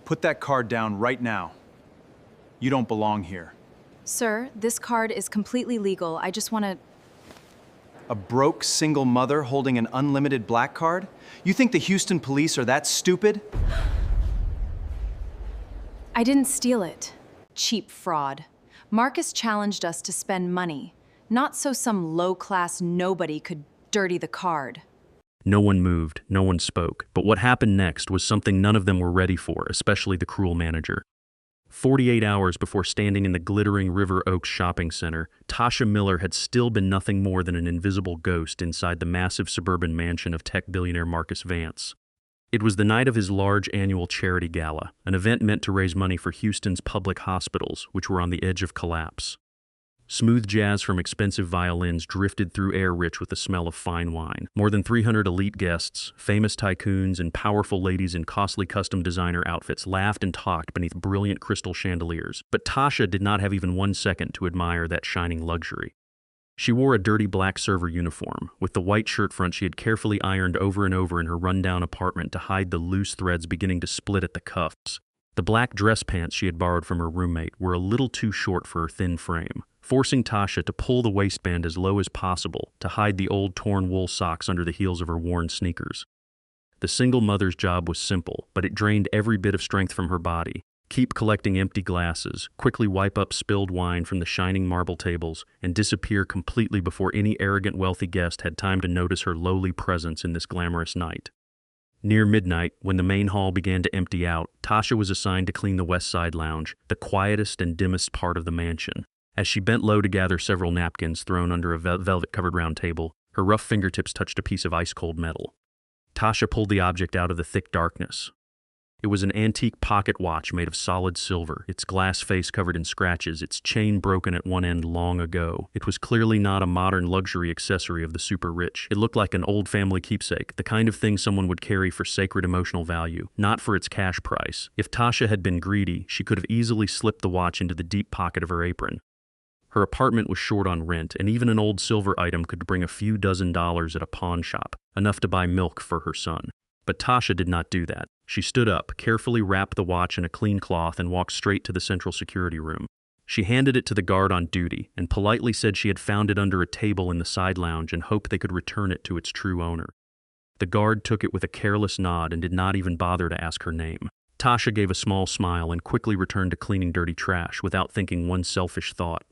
Put that card down right now. You don't belong here. Sir, this card is completely legal. I just want to... A broke single mother holding an unlimited black card? You think the Houston police are that stupid? I didn't steal it. Cheap fraud. Marcus challenged us to spend money, not so some low-class nobody could dirty the card. No one moved, no one spoke, but what happened next was something none of them were ready for, especially the cruel manager. 48 hours before standing in the glittering River Oaks shopping center, Tasha Miller had still been nothing more than an invisible ghost inside the massive suburban mansion of tech billionaire Marcus Vance. It was the night of his large annual charity gala, an event meant to raise money for Houston's public hospitals, which were on the edge of collapse. Smooth jazz from expensive violins drifted through air rich with the smell of fine wine. More than 300 elite guests, famous tycoons, and powerful ladies in costly custom designer outfits laughed and talked beneath brilliant crystal chandeliers. But Tasha did not have even 1 second to admire that shining luxury. She wore a dirty black server uniform, with the white shirt front she had carefully ironed over and over in her rundown apartment to hide the loose threads beginning to split at the cuffs. The black dress pants she had borrowed from her roommate were a little too short for her thin frame, forcing Tasha to pull the waistband as low as possible to hide the old torn wool socks under the heels of her worn sneakers. The single mother's job was simple, but it drained every bit of strength from her body. Keep collecting empty glasses, quickly wipe up spilled wine from the shining marble tables, and disappear completely before any arrogant wealthy guest had time to notice her lowly presence in this glamorous night. Near midnight, when the main hall began to empty out, Tasha was assigned to clean the West Side Lounge, the quietest and dimmest part of the mansion. As she bent low to gather several napkins thrown under a velvet-covered round table, her rough fingertips touched a piece of ice-cold metal. Tasha pulled the object out of the thick darkness. It was an antique pocket watch made of solid silver, its glass face covered in scratches, its chain broken at one end long ago. It was clearly not a modern luxury accessory of the super rich. It looked like an old family keepsake, the kind of thing someone would carry for sacred emotional value, not for its cash price. If Tasha had been greedy, she could have easily slipped the watch into the deep pocket of her apron. Her apartment was short on rent, and even an old silver item could bring a few $dozen at a pawn shop, enough to buy milk for her son. But Tasha did not do that. She stood up, carefully wrapped the watch in a clean cloth, and walked straight to the central security room. She handed it to the guard on duty, and politely said she had found it under a table in the side lounge and hoped they could return it to its true owner. The guard took it with a careless nod and did not even bother to ask her name. Tasha gave a small smile and quickly returned to cleaning dirty trash without thinking one selfish thought.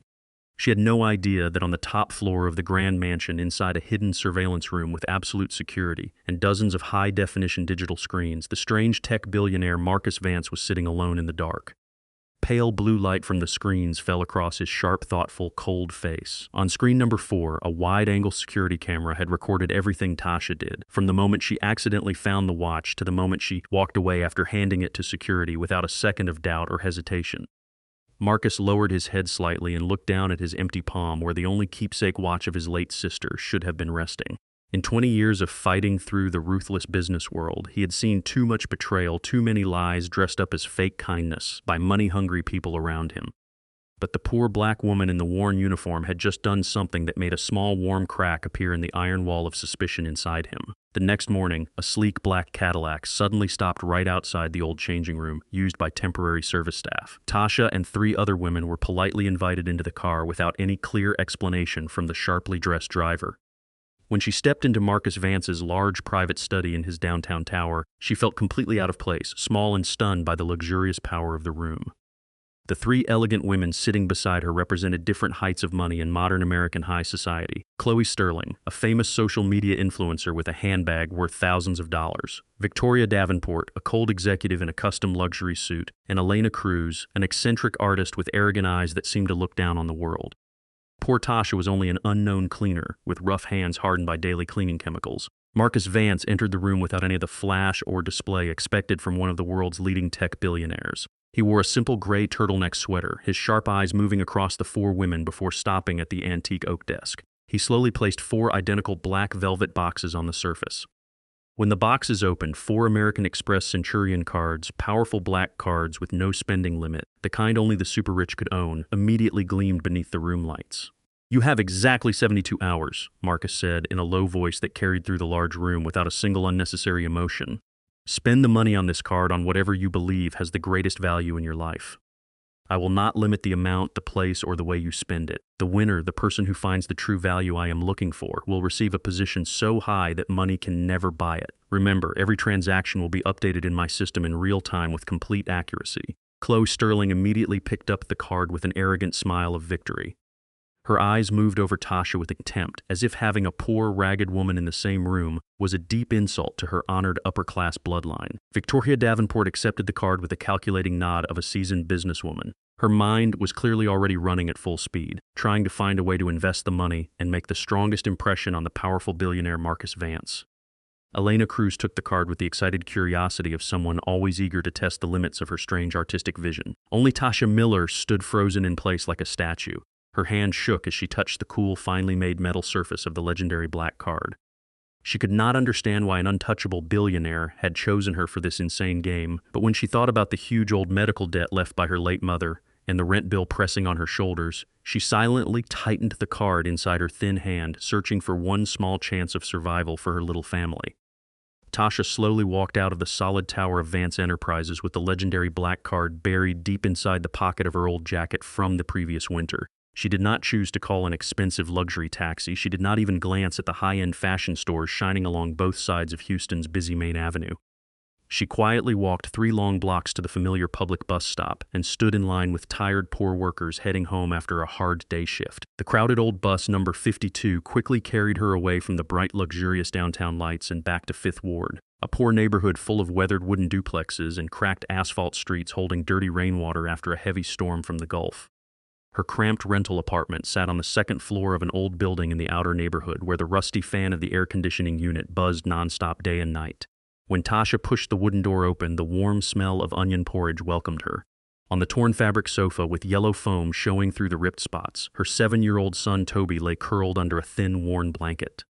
She had no idea that on the top floor of the grand mansion, inside a hidden surveillance room with absolute security and dozens of high-definition digital screens, the strange tech billionaire Marcus Vance was sitting alone in the dark. Pale blue light from the screens fell across his sharp, thoughtful, cold face. On screen number 4, a wide-angle security camera had recorded everything Tasha did, from the moment she accidentally found the watch to the moment she walked away after handing it to security without a second of doubt or hesitation. Marcus lowered his head slightly and looked down at his empty palm where the only keepsake watch of his late sister should have been resting. In 20 years of fighting through the ruthless business world, he had seen too much betrayal, too many lies dressed up as fake kindness by money-hungry people around him. But the poor black woman in the worn uniform had just done something that made a small warm crack appear in the iron wall of suspicion inside him. The next morning, a sleek black Cadillac suddenly stopped right outside the old changing room, used by temporary service staff. Tasha and 3 other women were politely invited into the car without any clear explanation from the sharply dressed driver. When she stepped into Marcus Vance's large private study in his downtown tower, she felt completely out of place, small and stunned by the luxurious power of the room. The 3 elegant women sitting beside her represented different heights of money in modern American high society. Chloe Sterling, a famous social media influencer with a handbag worth thousands of dollars. Victoria Davenport, a cold executive in a custom luxury suit. And Elena Cruz, an eccentric artist with arrogant eyes that seemed to look down on the world. Poor Tasha was only an unknown cleaner, with rough hands hardened by daily cleaning chemicals. Marcus Vance entered the room without any of the flash or display expected from one of the world's leading tech billionaires. He wore a simple gray turtleneck sweater, his sharp eyes moving across the 4 women before stopping at the antique oak desk. He slowly placed 4 identical black velvet boxes on the surface. When the boxes opened, 4 American Express Centurion cards, powerful black cards with no spending limit, the kind only the super rich could own, immediately gleamed beneath the room lights. "You have exactly 72 hours, Marcus said in a low voice that carried through the large room without a single unnecessary emotion. Spend the money on this card on whatever you believe has the greatest value in your life. I will not limit the amount, the place, or the way you spend it. The winner, the person who finds the true value I am looking for, will receive a position so high that money can never buy it. Remember, every transaction will be updated in my system in real time with complete accuracy. Chloe Sterling immediately picked up the card with an arrogant smile of victory. Her eyes moved over Tasha with contempt, as if having a poor, ragged woman in the same room was a deep insult to her honored upper-class bloodline. Victoria Davenport accepted the card with a calculating nod of a seasoned businesswoman. Her mind was clearly already running at full speed, trying to find a way to invest the money and make the strongest impression on the powerful billionaire Marcus Vance. Elena Cruz took the card with the excited curiosity of someone always eager to test the limits of her strange artistic vision. Only Tasha Miller stood frozen in place like a statue. Her hand shook as she touched the cool, finely made metal surface of the legendary black card. She could not understand why an untouchable billionaire had chosen her for this insane game, but when she thought about the huge old medical debt left by her late mother and the rent bill pressing on her shoulders, she silently tightened the card inside her thin hand, searching for one small chance of survival for her little family. Tasha slowly walked out of the solid tower of Vance Enterprises with the legendary black card buried deep inside the pocket of her old jacket from the previous winter. She did not choose to call an expensive luxury taxi. She did not even glance at the high-end fashion stores shining along both sides of Houston's busy Main Avenue. She quietly walked 3 long blocks to the familiar public bus stop and stood in line with tired poor workers heading home after a hard day shift. The crowded old bus number 52 quickly carried her away from the bright, luxurious downtown lights and back to Fifth Ward, a poor neighborhood full of weathered wooden duplexes and cracked asphalt streets holding dirty rainwater after a heavy storm from the Gulf. Her cramped rental apartment sat on the second floor of an old building in the outer neighborhood where the rusty fan of the air conditioning unit buzzed nonstop day and night. When Tasha pushed the wooden door open, the warm smell of onion porridge welcomed her. On the torn fabric sofa with yellow foam showing through the ripped spots, her 7-year-old son Toby lay curled under a thin, worn blanket.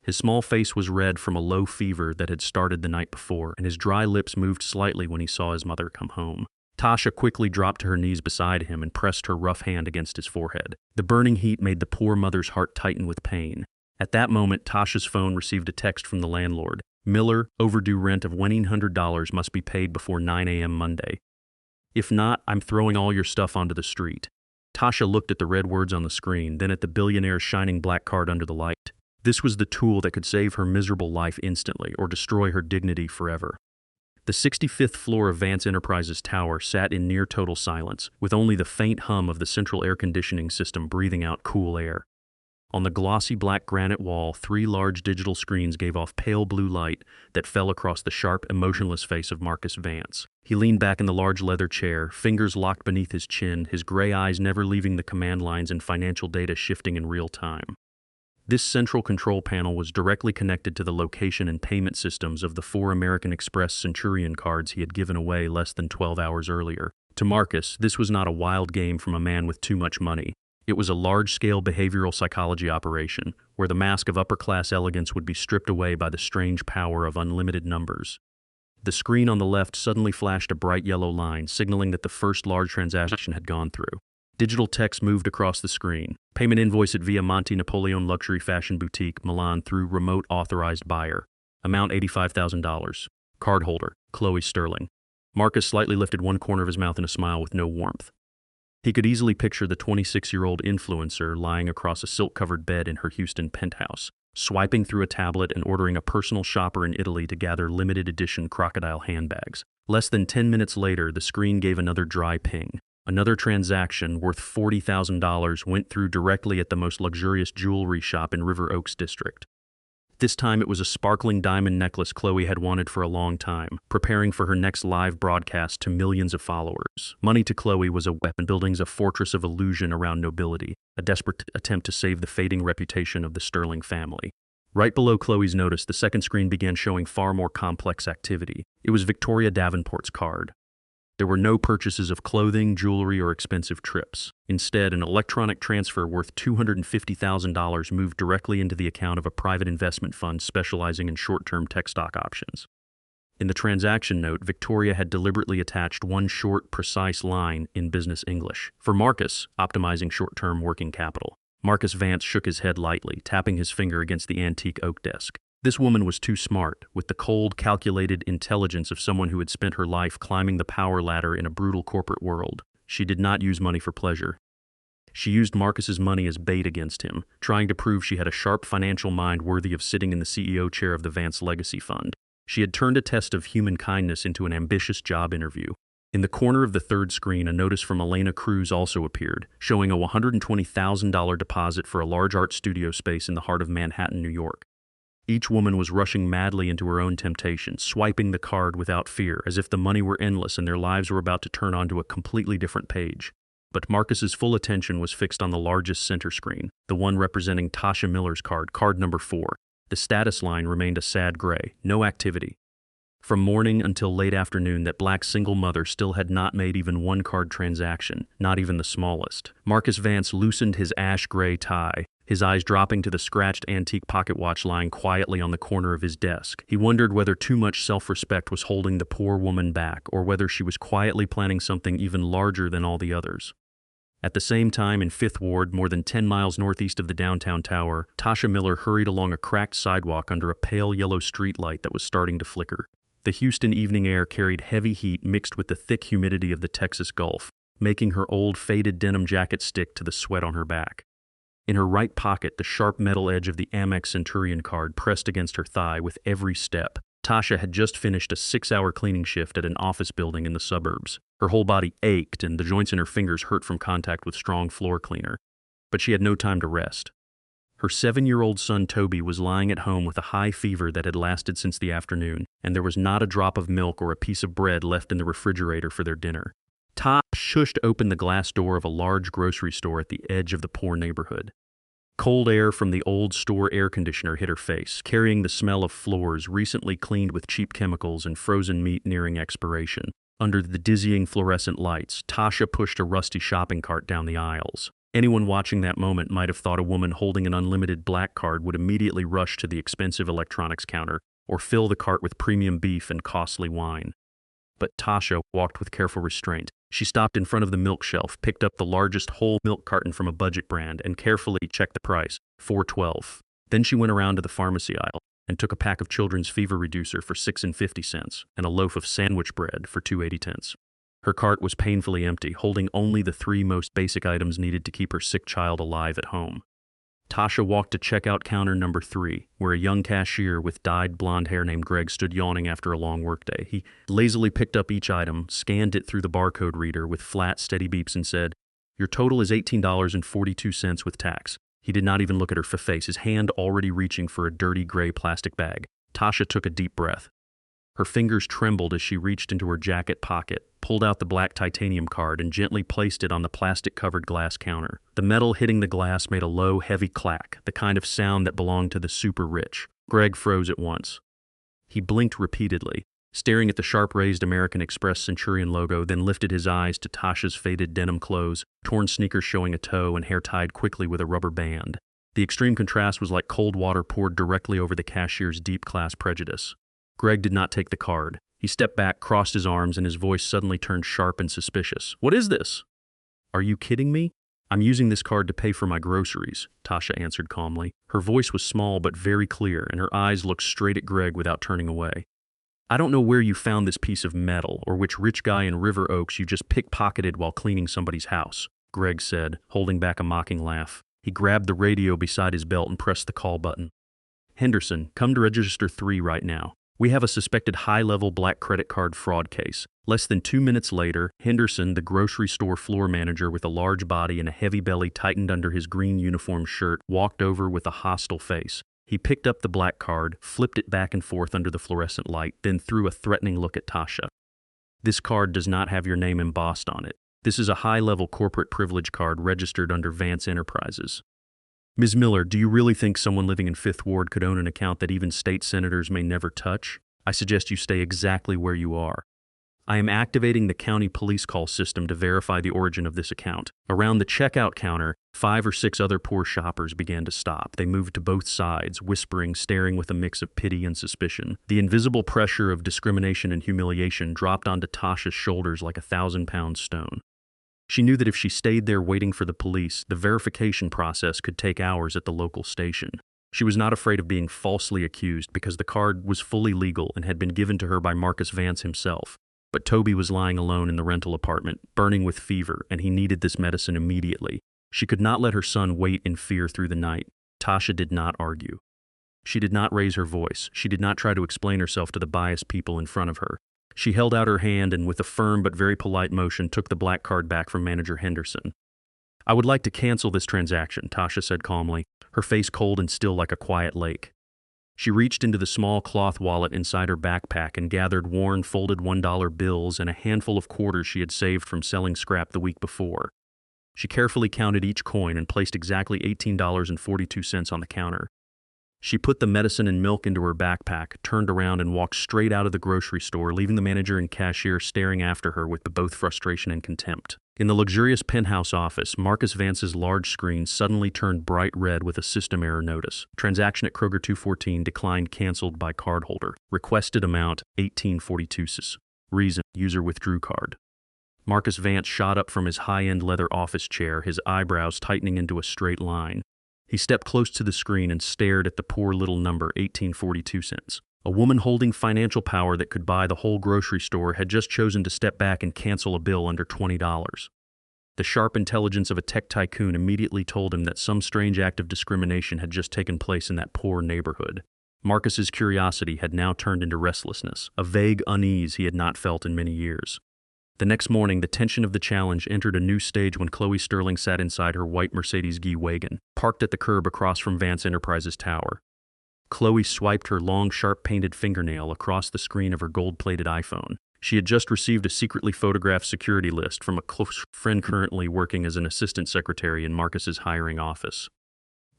His small face was red from a low fever that had started the night before, and his dry lips moved slightly when he saw his mother come home. Tasha quickly dropped to her knees beside him and pressed her rough hand against his forehead. The burning heat made the poor mother's heart tighten with pain. At that moment, Tasha's phone received a text from the landlord. Miller, overdue rent of $1,900 must be paid before 9 a.m. Monday. If not, I'm throwing all your stuff onto the street. Tasha looked at the red words on the screen, then at the billionaire's shining black card under the light. This was the tool that could save her miserable life instantly or destroy her dignity forever. The 65th floor of Vance Enterprises Tower sat in near total silence, with only the faint hum of the central air conditioning system breathing out cool air. On the glossy black granite wall, 3 large digital screens gave off pale blue light that fell across the sharp, emotionless face of Marcus Vance. He leaned back in the large leather chair, fingers locked beneath his chin, his gray eyes never leaving the command lines and financial data shifting in real time. This central control panel was directly connected to the location and payment systems of the 4 American Express Centurion cards he had given away less than 12 hours earlier. To Marcus, this was not a wild game from a man with too much money. It was a large-scale behavioral psychology operation, where the mask of upper-class elegance would be stripped away by the strange power of unlimited numbers. The screen on the left suddenly flashed a bright yellow line, signaling that the first large transaction had gone through. Digital text moved across the screen. Payment invoice at Via Monte Napoleon Luxury Fashion Boutique, Milan through remote authorized buyer. Amount $85,000. Cardholder, Chloe Sterling. Marcus slightly lifted one corner of his mouth in a smile with no warmth. He could easily picture the 26-year-old influencer lying across a silk-covered bed in her Houston penthouse, swiping through a tablet and ordering a personal shopper in Italy to gather limited-edition crocodile handbags. Less than 10 minutes later, the screen gave another dry ping. Another transaction worth $40,000 went through directly at the most luxurious jewelry shop in River Oaks District. This time it was a sparkling diamond necklace Chloe had wanted for a long time, preparing for her next live broadcast to millions of followers. Money to Chloe was a weapon, building a fortress of illusion around nobility, a desperate attempt to save the fading reputation of the Sterling family. Right below Chloe's notice, the second screen began showing far more complex activity. It was Victoria Davenport's card. There were no purchases of clothing, jewelry, or expensive trips. Instead, an electronic transfer worth $250,000 moved directly into the account of a private investment fund specializing in short-term tech stock options. In the transaction note, Victoria had deliberately attached one short, precise line in business English. For Marcus, optimizing short-term working capital. Marcus Vance shook his head lightly, tapping his finger against the antique oak desk. This woman was too smart, with the cold, calculated intelligence of someone who had spent her life climbing the power ladder in a brutal corporate world. She did not use money for pleasure. She used Marcus's money as bait against him, trying to prove she had a sharp financial mind worthy of sitting in the CEO chair of the Vance Legacy Fund. She had turned a test of human kindness into an ambitious job interview. In the corner of the third screen, a notice from Elena Cruz also appeared, showing a $120,000 deposit for a large art studio space in the heart of Manhattan, New York. Each woman was rushing madly into her own temptation, swiping the card without fear, as if the money were endless and their lives were about to turn onto a completely different page. But Marcus's full attention was fixed on the largest center screen, the one representing Tasha Miller's card, card number 4. The status line remained a sad gray, no activity. From morning until late afternoon, that black single mother still had not made even one card transaction, not even the smallest. Marcus Vance loosened his ash gray tie, his eyes dropping to the scratched antique pocket watch lying quietly on the corner of his desk. He wondered whether too much self-respect was holding the poor woman back, or whether she was quietly planning something even larger than all the others. At the same time, in Fifth Ward, more than 10 miles northeast of the downtown tower, Tasha Miller hurried along a cracked sidewalk under a pale yellow streetlight that was starting to flicker. The Houston evening air carried heavy heat mixed with the thick humidity of the Texas Gulf, making her old faded denim jacket stick to the sweat on her back. In her right pocket, the sharp metal edge of the Amex Centurion card pressed against her thigh with every step. Tasha had just finished a 6-hour cleaning shift at an office building in the suburbs. Her whole body ached and the joints in her fingers hurt from contact with strong floor cleaner. But she had no time to rest. Her 7-year-old son Toby was lying at home with a high fever that had lasted since the afternoon, and there was not a drop of milk or a piece of bread left in the refrigerator for their dinner. Tasha shushed open the glass door of a large grocery store at the edge of the poor neighborhood. Cold air from the old store air conditioner hit her face, carrying the smell of floors recently cleaned with cheap chemicals and frozen meat nearing expiration. Under the dizzying fluorescent lights, Tasha pushed a rusty shopping cart down the aisles. Anyone watching that moment might have thought a woman holding an unlimited black card would immediately rush to the expensive electronics counter or fill the cart with premium beef and costly wine. But Tasha walked with careful restraint. She stopped in front of the milk shelf, picked up the largest whole milk carton from a budget brand, and carefully checked the price, $4.12. Then she went around to the pharmacy aisle and took a pack of children's fever reducer for $6.50 and a loaf of sandwich bread for $2.80. Her cart was painfully empty, holding only the 3 most basic items needed to keep her sick child alive at home. Tasha walked to checkout counter number 3, where a young cashier with dyed blonde hair named Greg stood yawning after a long workday. He lazily picked up each item, scanned it through the barcode reader with flat, steady beeps and said, "Your total is $18.42 with tax." He did not even look at her face, his hand already reaching for a dirty gray plastic bag. Tasha took a deep breath. Her fingers trembled as she reached into her jacket pocket, pulled out the black titanium card, and gently placed it on the plastic-covered glass counter. The metal hitting the glass made a low, heavy clack, the kind of sound that belonged to the super-rich. Greg froze at once. He blinked repeatedly, staring at the sharp-raised American Express Centurion logo, then lifted his eyes to Tasha's faded denim clothes, torn sneakers showing a toe and hair tied quickly with a rubber band. The extreme contrast was like cold water poured directly over the cashier's deep-class prejudice. Greg did not take the card. He stepped back, crossed his arms, and his voice suddenly turned sharp and suspicious. "What is this?" "Are you kidding me?" "I'm using this card to pay for my groceries," Tasha answered calmly. Her voice was small but very clear, and her eyes looked straight at Greg without turning away. "I don't know where you found this piece of metal, or which rich guy in River Oaks you just pickpocketed while cleaning somebody's house," Greg said, holding back a mocking laugh. He grabbed the radio beside his belt and pressed the call button. "Henderson, come to Register 3 right now. We have a suspected high-level black credit card fraud case." Less than 2 minutes later, Henderson, the grocery store floor manager with a large body and a heavy belly tightened under his green uniform shirt, walked over with a hostile face. He picked up the black card, flipped it back and forth under the fluorescent light, then threw a threatening look at Tasha. "This card does not have your name embossed on it. This is a high-level corporate privilege card registered under Vance Enterprises. Ms. Miller, do you really think someone living in Fifth Ward could own an account that even state senators may never touch? I suggest you stay exactly where you are. I am activating the county police call system to verify the origin of this account." Around the checkout counter, 5 or 6 other poor shoppers began to stop. They moved to both sides, whispering, staring with a mix of pity and suspicion. The invisible pressure of discrimination and humiliation dropped onto Tasha's shoulders like a 1,000-pound stone. She knew that if she stayed there waiting for the police, the verification process could take hours at the local station. She was not afraid of being falsely accused because the card was fully legal and had been given to her by Marcus Vance himself. But Toby was lying alone in the rental apartment, burning with fever, and he needed this medicine immediately. She could not let her son wait in fear through the night. Tasha did not argue. She did not raise her voice. She did not try to explain herself to the biased people in front of her. She held out her hand and with a firm but very polite motion took the black card back from Manager Henderson. "I would like to cancel this transaction," Tasha said calmly, her face cold and still like a quiet lake. She reached into the small cloth wallet inside her backpack and gathered worn, folded $1 bills and a handful of quarters she had saved from selling scrap the week before. She carefully counted each coin and placed exactly $18.42 on the counter. She put the medicine and milk into her backpack, turned around and walked straight out of the grocery store, leaving the manager and cashier staring after her with both frustration and contempt. In the luxurious penthouse office, Marcus Vance's large screen suddenly turned bright red with a system error notice. Transaction at Kroger 214 declined, canceled by cardholder. Requested amount $18.42. Reason: user withdrew card. Marcus Vance shot up from his high-end leather office chair, his eyebrows tightening into a straight line. He stepped close to the screen and stared at the poor little number, 18.42 cents. A woman holding financial power that could buy the whole grocery store had just chosen to step back and cancel a bill under $20. The sharp intelligence of a tech tycoon immediately told him that some strange act of discrimination had just taken place in that poor neighborhood. Marcus's curiosity had now turned into restlessness, a vague unease he had not felt in many years. The next morning, the tension of the challenge entered a new stage when Chloe Sterling sat inside her white Mercedes G-Wagon, parked at the curb across from Vance Enterprises Tower. Chloe swiped her long, sharp-painted fingernail across the screen of her gold-plated iPhone. She had just received a secretly photographed security list from a close friend currently working as an assistant secretary in Marcus's hiring office.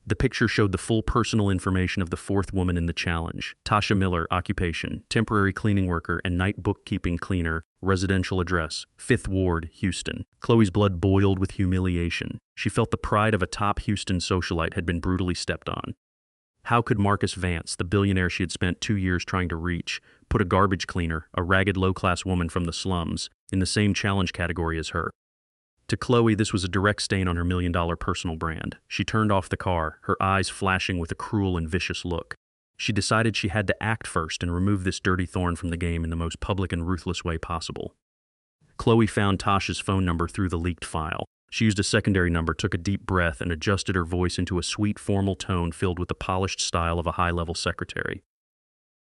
The picture showed the full personal information of the fourth woman in the challenge: Tasha Miller, occupation, temporary cleaning worker and night bookkeeping cleaner, residential address, 5th Ward, Houston. Chloe's blood boiled with humiliation. She felt the pride of a top Houston socialite had been brutally stepped on. How could Marcus Vance, the billionaire she had spent 2 years trying to reach, put a garbage cleaner, a ragged low-class woman from the slums, in the same challenge category as her? To Chloe, this was a direct stain on her million-dollar personal brand. She turned off the car, her eyes flashing with a cruel and vicious look. She decided she had to act first and remove this dirty thorn from the game in the most public and ruthless way possible. Chloe found Tasha's phone number through the leaked file. She used a secondary number, took a deep breath, and adjusted her voice into a sweet, formal tone filled with the polished style of a high-level secretary.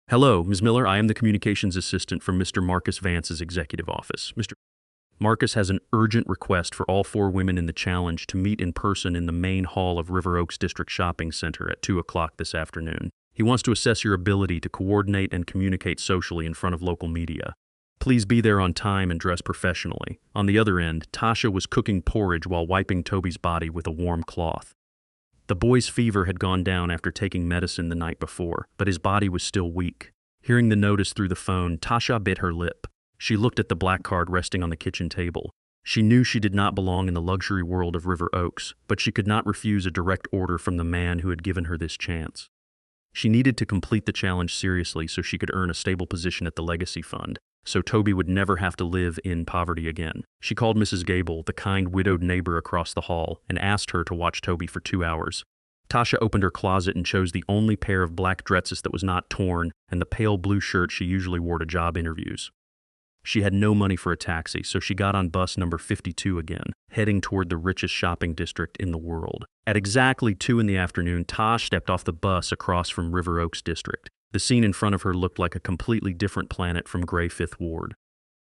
"Hello, Ms. Miller, I am the communications assistant from Mr. Marcus Vance's executive office. Mr. Marcus has an urgent request for all 4 women in the challenge to meet in person in the main hall of River Oaks District Shopping Center at 2 o'clock this afternoon. He wants to assess your ability to coordinate and communicate socially in front of local media. Please be there on time and dress professionally." On the other end, Tasha was cooking porridge while wiping Toby's body with a warm cloth. The boy's fever had gone down after taking medicine the night before, but his body was still weak. Hearing the notice through the phone, Tasha bit her lip. She looked at the black card resting on the kitchen table. She knew she did not belong in the luxury world of River Oaks, but she could not refuse a direct order from the man who had given her this chance. She needed to complete the challenge seriously so she could earn a stable position at the Legacy Fund, so Toby would never have to live in poverty again. She called Mrs. Gable, the kind widowed neighbor across the hall, and asked her to watch Toby for 2 hours. Tasha opened her closet and chose the only pair of black dresses that was not torn and the pale blue shirt she usually wore to job interviews. She had no money for a taxi, so she got on bus number 52 again, heading toward the richest shopping district in the world. At exactly 2 in the afternoon, Tosh stepped off the bus across from River Oaks District. The scene in front of her looked like a completely different planet from gray 5th Ward.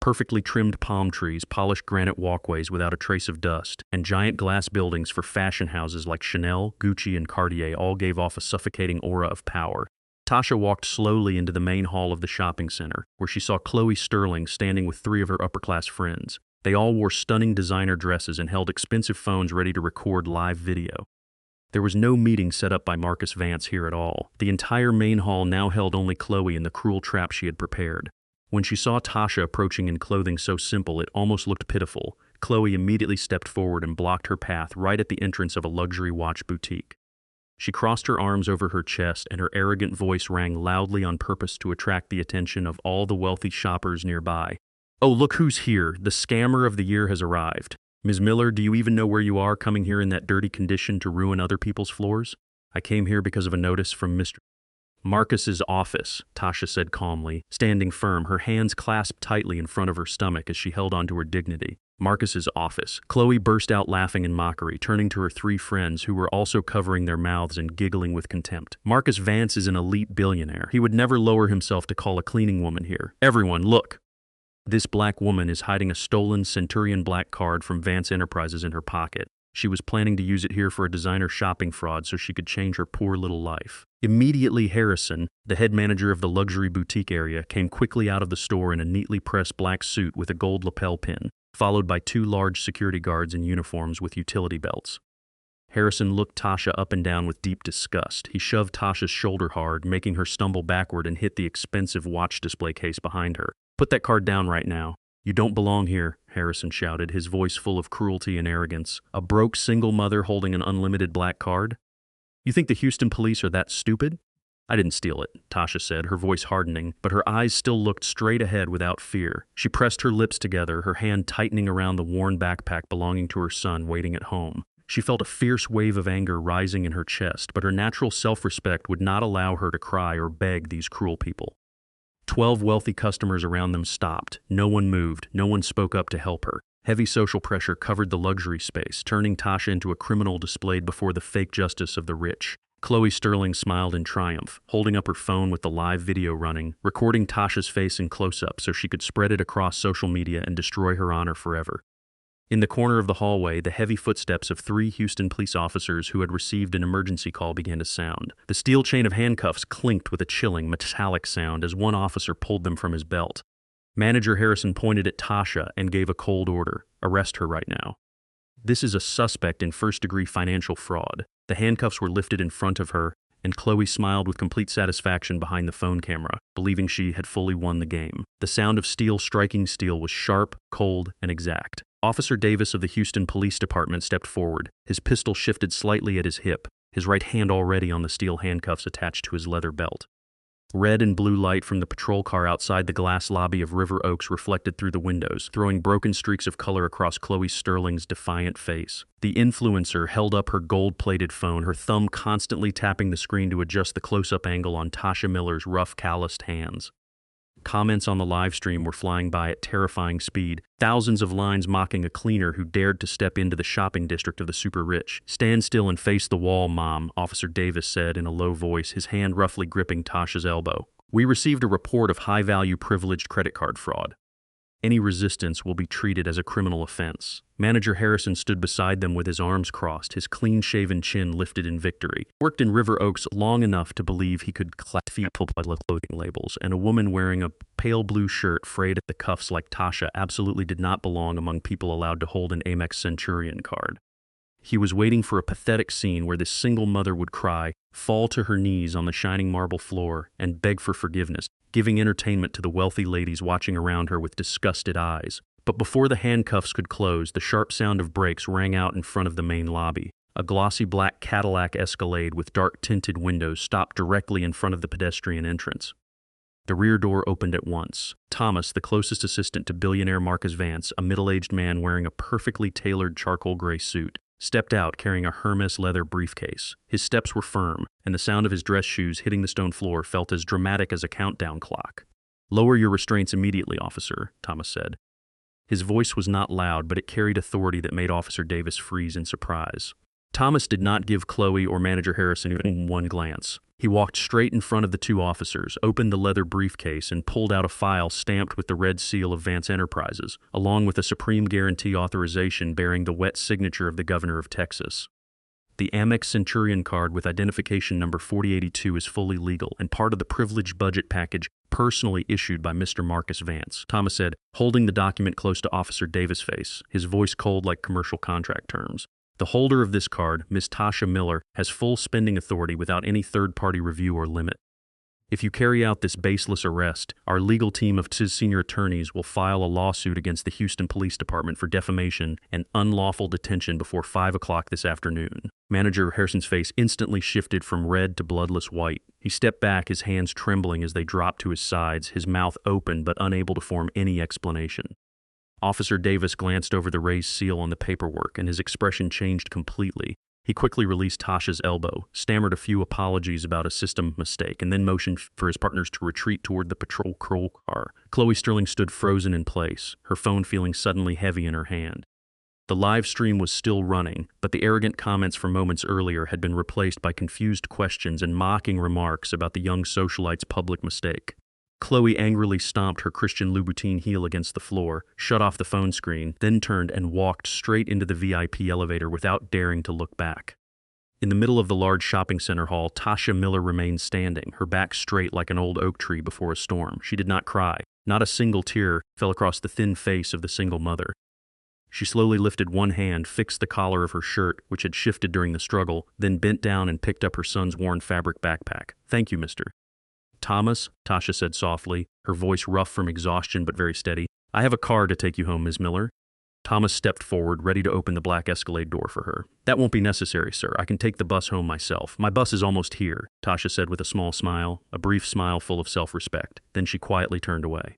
Perfectly trimmed palm trees, polished granite walkways without a trace of dust, and giant glass buildings for fashion houses like Chanel, Gucci, and Cartier all gave off a suffocating aura of power. Tasha walked slowly into the main hall of the shopping center, where she saw Chloe Sterling standing with 3 of her upper-class friends. They all wore stunning designer dresses and held expensive phones ready to record live video. There was no meeting set up by Marcus Vance here at all. The entire main hall now held only Chloe and the cruel trap she had prepared. When she saw Tasha approaching in clothing so simple it almost looked pitiful, Chloe immediately stepped forward and blocked her path right at the entrance of a luxury watch boutique. She crossed her arms over her chest, and her arrogant voice rang loudly on purpose to attract the attention of all the wealthy shoppers nearby. "Oh, look who's here! The scammer of the year has arrived. Ms. Miller, do you even know where you are, coming here in that dirty condition to ruin other people's floors? I came here because of a notice from Mr. Marcus's office, Tasha said calmly, standing firm, her hands clasped tightly in front of her stomach as she held onto her dignity. Marcus's office. Chloe burst out laughing in mockery, turning to her three friends who were also covering their mouths and giggling with contempt. Marcus Vance is an elite billionaire. He would never lower himself to call a cleaning woman here. Everyone, look! This black woman is hiding a stolen Centurion black card from Vance Enterprises in her pocket. She was planning to use it here for a designer shopping fraud so she could change her poor little life. Immediately, Harrison, the head manager of the luxury boutique area, came quickly out of the store in a neatly pressed black suit with a gold lapel pin, followed by two large security guards in uniforms with utility belts. Harrison looked Tasha up and down with deep disgust. He shoved Tasha's shoulder hard, making her stumble backward and hit the expensive watch display case behind her. "Put that card down right now. You don't belong here," Harrison shouted, his voice full of cruelty and arrogance. "A broke single mother holding an unlimited black card? You think the Houston police are that stupid?" "I didn't steal it," Tasha said, her voice hardening, but her eyes still looked straight ahead without fear. She pressed her lips together, her hand tightening around the worn backpack belonging to her son waiting at home. She felt a fierce wave of anger rising in her chest, but her natural self-respect would not allow her to cry or beg these cruel people. 12 wealthy customers around them stopped. No one moved. No one spoke up to help her. Heavy social pressure covered the luxury space, turning Tasha into a criminal displayed before the fake justice of the rich. Chloe Sterling smiled in triumph, holding up her phone with the live video running, recording Tasha's face in close-up so she could spread it across social media and destroy her honor forever. In the corner of the hallway, the heavy footsteps of 3 Houston police officers who had received an emergency call began to sound. The steel chain of handcuffs clinked with a chilling, metallic sound as one officer pulled them from his belt. Manager Harrison pointed at Tasha and gave a cold order. "Arrest her right now." "This is a suspect in first-degree financial fraud." The handcuffs were lifted in front of her, and Chloe smiled with complete satisfaction behind the phone camera, believing she had fully won the game. The sound of steel striking steel was sharp, cold, and exact. Officer Davis of the Houston Police Department stepped forward, his pistol shifted slightly at his hip, his right hand already on the steel handcuffs attached to his leather belt. Red and blue light from the patrol car outside the glass lobby of River Oaks reflected through the windows, throwing broken streaks of color across Chloe Sterling's defiant face. The influencer held up her gold-plated phone, her thumb constantly tapping the screen to adjust the close-up angle on Tasha Miller's rough, calloused hands. Comments on the live stream were flying by at terrifying speed, thousands of lines mocking a cleaner who dared to step into the shopping district of the super-rich. "Stand still and face the wall, Mom," Officer Davis said in a low voice, his hand roughly gripping Tasha's elbow. "We received a report of high-value privileged credit card fraud. Any resistance will be treated as a criminal offense." Manager Harrison stood beside them with his arms crossed, his clean-shaven chin lifted in victory. Worked in River Oaks long enough to believe he could class people by clothing labels, and a woman wearing a pale blue shirt frayed at the cuffs like Tasha absolutely did not belong among people allowed to hold an Amex Centurion card. He was waiting for a pathetic scene where this single mother would cry, fall to her knees on the shining marble floor, and beg for forgiveness, giving entertainment to the wealthy ladies watching around her with disgusted eyes. But before the handcuffs could close, the sharp sound of brakes rang out in front of the main lobby. A glossy black Cadillac Escalade with dark-tinted windows stopped directly in front of the pedestrian entrance. The rear door opened at once. Thomas, the closest assistant to billionaire Marcus Vance, a middle-aged man wearing a perfectly tailored charcoal gray suit, stepped out carrying a Hermes leather briefcase. His steps were firm, and the sound of his dress shoes hitting the stone floor felt as dramatic as a countdown clock. "Lower your restraints immediately, officer," Thomas said. His voice was not loud, but it carried authority that made Officer Davis freeze in surprise. Thomas did not give Chloe or Manager Harrison even one glance. He walked straight in front of the 2 officers, opened the leather briefcase, and pulled out a file stamped with the red seal of Vance Enterprises, along with a Supreme Guarantee authorization bearing the wet signature of the governor of Texas. "The Amex Centurion card with identification number 4082 is fully legal and part of the privileged budget package personally issued by Mr. Marcus Vance," Thomas said, holding the document close to Officer Davis' face, his voice cold like commercial contract terms. "The holder of this card, Miss Tasha Miller, has full spending authority without any third-party review or limit. If you carry out this baseless arrest, our legal team of 2 senior attorneys will file a lawsuit against the Houston Police Department for defamation and unlawful detention before 5 o'clock this afternoon." Manager Harrison's face instantly shifted from red to bloodless white. He stepped back, his hands trembling as they dropped to his sides, his mouth open but unable to form any explanation. Officer Davis glanced over the raised seal on the paperwork, and his expression changed completely. He quickly released Tasha's elbow, stammered a few apologies about a system mistake, and then motioned for his partners to retreat toward the patrol car. Chloe Sterling stood frozen in place, her phone feeling suddenly heavy in her hand. The live stream was still running, but the arrogant comments from moments earlier had been replaced by confused questions and mocking remarks about the young socialite's public mistake. Chloe angrily stomped her Christian Louboutin heel against the floor, shut off the phone screen, then turned and walked straight into the VIP elevator without daring to look back. In the middle of the large shopping center hall, Tasha Miller remained standing, her back straight like an old oak tree before a storm. She did not cry. Not a single tear fell across the thin face of the single mother. She slowly lifted one hand, fixed the collar of her shirt, which had shifted during the struggle, then bent down and picked up her son's worn fabric backpack. "Thank you, mister." "Thomas," Tasha said softly, her voice rough from exhaustion but very steady, "I have a car to take you home, Ms. Miller." Thomas stepped forward, ready to open the black Escalade door for her. "That won't be necessary, sir. I can take the bus home myself. My bus is almost here," Tasha said with a small smile, a brief smile full of self-respect. Then she quietly turned away.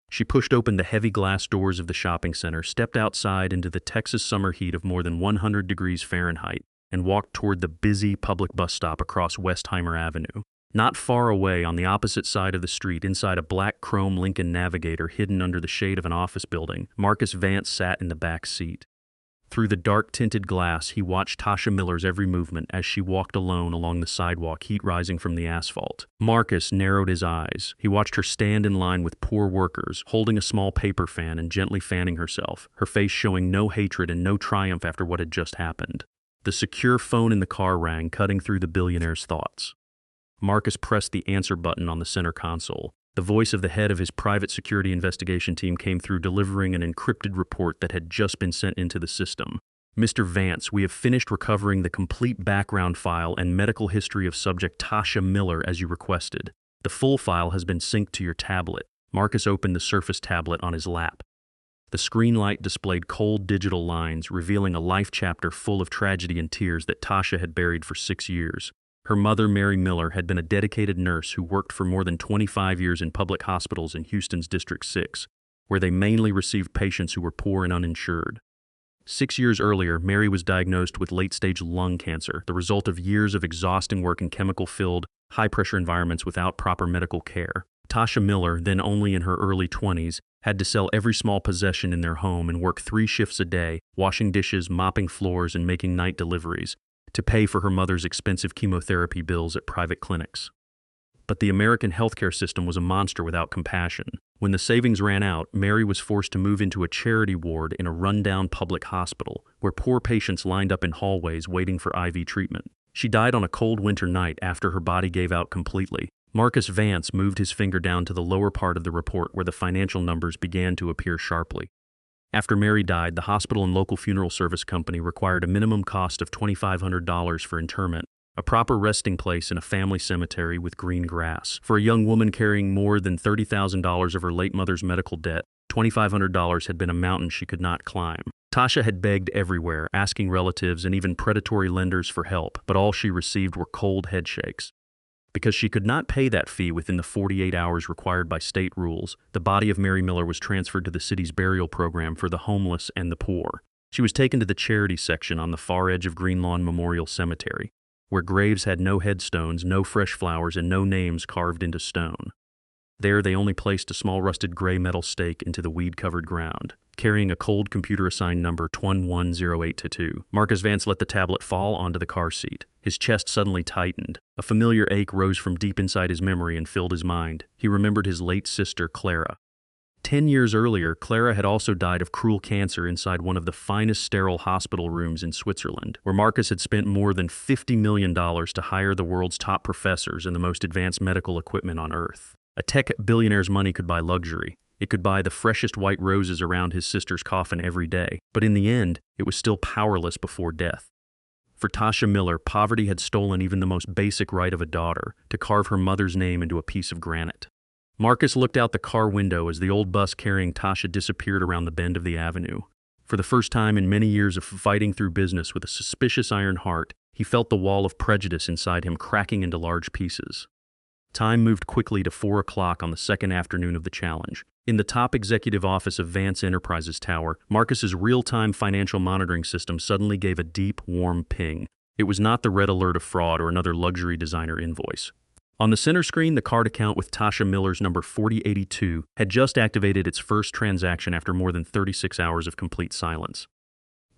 She pushed open the heavy glass doors of the shopping center, stepped outside into the Texas summer heat of more than 100 degrees Fahrenheit, and walked toward the busy public bus stop across Westheimer Avenue. Not far away, on the opposite side of the street, inside a black chrome Lincoln Navigator hidden under the shade of an office building, Marcus Vance sat in the back seat. Through the dark-tinted glass, he watched Tasha Miller's every movement as she walked alone along the sidewalk, heat rising from the asphalt. Marcus narrowed his eyes. He watched her stand in line with poor workers, holding a small paper fan and gently fanning herself, her face showing no hatred and no triumph after what had just happened. The secure phone in the car rang, cutting through the billionaire's thoughts. Marcus pressed the answer button on the center console. The voice of the head of his private security investigation team came through, delivering an encrypted report that had just been sent into the system. "Mr. Vance, we have finished recovering the complete background file and medical history of subject Tasha Miller as you requested. The full file has been synced to your tablet." Marcus opened the Surface tablet on his lap. The screen light displayed cold digital lines, revealing a life chapter full of tragedy and tears that Tasha had buried for 6 years. Her mother, Mary Miller, had been a dedicated nurse who worked for more than 25 years in public hospitals in Houston's District 6, where they mainly received patients who were poor and uninsured. 6 years earlier, Mary was diagnosed with late-stage lung cancer, the result of years of exhausting work in chemical-filled, high-pressure environments without proper medical care. Tasha Miller, then only in her early 20s, had to sell every small possession in their home and work 3 shifts a day, washing dishes, mopping floors, and making night deliveries, to pay for her mother's expensive chemotherapy bills at private clinics. But the American healthcare system was a monster without compassion. When the savings ran out, Mary was forced to move into a charity ward in a rundown public hospital, where poor patients lined up in hallways waiting for IV treatment. She died on a cold winter night after her body gave out completely. Marcus Vance moved his finger down to the lower part of the report where the financial numbers began to appear sharply. After Mary died, the hospital and local funeral service company required a minimum cost of $2,500 for interment, a proper resting place in a family cemetery with green grass. For a young woman carrying more than $30,000 of her late mother's medical debt, $2,500 had been a mountain she could not climb. Tasha had begged everywhere, asking relatives and even predatory lenders for help, but all she received were cold headshakes. Because she could not pay that fee within the 48 hours required by state rules, the body of Mary Miller was transferred to the city's burial program for the homeless and the poor. She was taken to the charity section on the far edge of Green Lawn Memorial Cemetery, where graves had no headstones, no fresh flowers, and no names carved into stone. There, they only placed a small rusted gray metal stake into the weed-covered ground. Carrying a cold computer-assigned number 2110822, Marcus Vance let the tablet fall onto the car seat. His chest suddenly tightened. A familiar ache rose from deep inside his memory and filled his mind. He remembered his late sister, Clara. 10 years earlier, Clara had also died of cruel cancer inside one of the finest sterile hospital rooms in Switzerland, where Marcus had spent more than $50 million to hire the world's top professors and the most advanced medical equipment on Earth. A tech billionaire's money could buy luxury. It could buy the freshest white roses around his sister's coffin every day, but in the end, it was still powerless before death. For Tasha Miller, poverty had stolen even the most basic right of a daughter, to carve her mother's name into a piece of granite. Marcus looked out the car window as the old bus carrying Tasha disappeared around the bend of the avenue. For the first time in many years of fighting through business with a suspicious iron heart, he felt the wall of prejudice inside him cracking into large pieces. Time moved quickly to 4 o'clock on the second afternoon of the challenge. In the top executive office of Vance Enterprises Tower, Marcus's real-time financial monitoring system suddenly gave a deep, warm ping. It was not the red alert of fraud or another luxury designer invoice. On the center screen, the card account with Tasha Miller's number 4082 had just activated its first transaction after more than 36 hours of complete silence.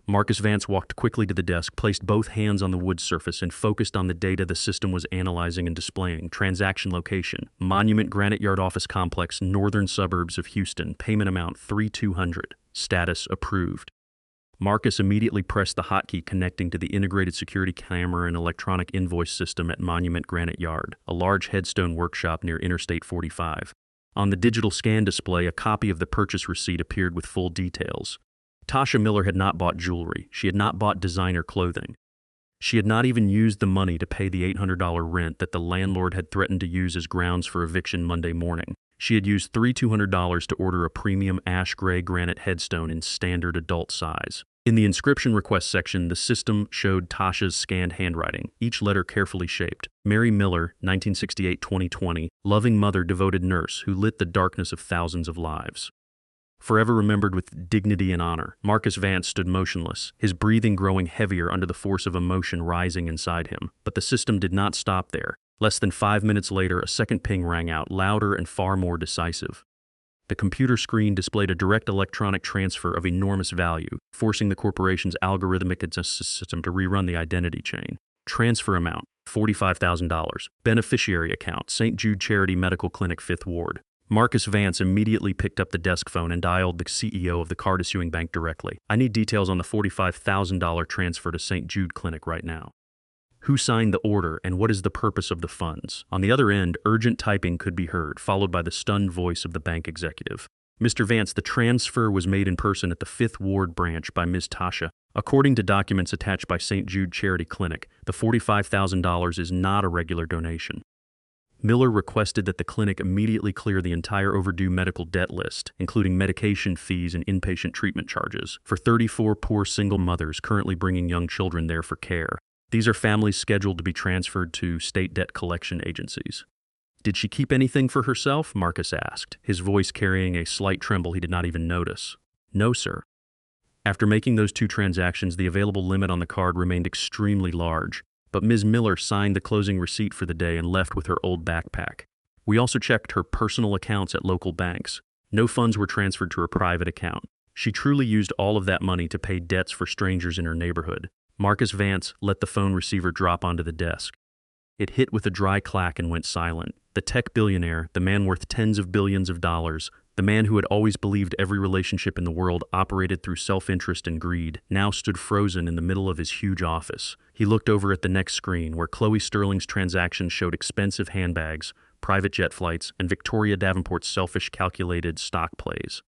Marcus Vance walked quickly to the desk, placed both hands on the wood surface, and focused on the data the system was analyzing and displaying. Transaction location: Monument Granite Yard Office Complex, northern suburbs of Houston. Payment amount $3,200. Status approved. Marcus immediately pressed the hotkey connecting to the integrated security camera and electronic invoice system at Monument Granite Yard, a large headstone workshop near Interstate 45. On the digital scan display, a copy of the purchase receipt appeared with full details. Tasha Miller had not bought jewelry. She had not bought designer clothing. She had not even used the money to pay the $800 rent that the landlord had threatened to use as grounds for eviction Monday morning. She had used $3,200 to order a premium ash gray granite headstone in standard adult size. In the inscription request section, the system showed Tasha's scanned handwriting, each letter carefully shaped. Mary Miller, 1968-2020, loving mother, devoted nurse who lit the darkness of thousands of lives. Forever remembered with dignity and honor, Marcus Vance stood motionless, his breathing growing heavier under the force of emotion rising inside him. But the system did not stop there. Less than 5 minutes later, a second ping rang out, louder and far more decisive. The computer screen displayed a direct electronic transfer of enormous value, forcing the corporation's algorithmic system to rerun the identity chain. Transfer amount: $45,000. Beneficiary account: St. Jude Charity Medical Clinic, 5th Ward. Marcus Vance immediately picked up the desk phone and dialed the CEO of the card-issuing bank directly. "I need details on the $45,000 transfer to St. Jude Clinic right now. Who signed the order, and what is the purpose of the funds?" On the other end, urgent typing could be heard, followed by the stunned voice of the bank executive. "Mr. Vance, the transfer was made in person at the 5th Ward branch by Ms. Tasha. According to documents attached by St. Jude Charity Clinic, the $45,000 is not a regular donation." Miller requested that the clinic immediately clear the entire overdue medical debt list, including medication fees and inpatient treatment charges, for 34 poor single mothers currently bringing young children there for care. These are families scheduled to be transferred to state debt collection agencies. "Did she keep anything for herself?" Marcus asked, his voice carrying a slight tremble he did not even notice. "No, sir." After making those two transactions, the available limit on the card remained extremely large. But Ms. Miller signed the closing receipt for the day and left with her old backpack. "We also checked her personal accounts at local banks. No funds were transferred to her private account. She truly used all of that money to pay debts for strangers in her neighborhood." Marcus Vance let the phone receiver drop onto the desk. It hit with a dry clack and went silent. The tech billionaire, the man worth tens of billions of dollars, the man who had always believed every relationship in the world operated through self-interest and greed, now stood frozen in the middle of his huge office. He looked over at the next screen, where Chloe Sterling's transactions showed expensive handbags, private jet flights, and Victoria Davenport's selfish, calculated stock plays.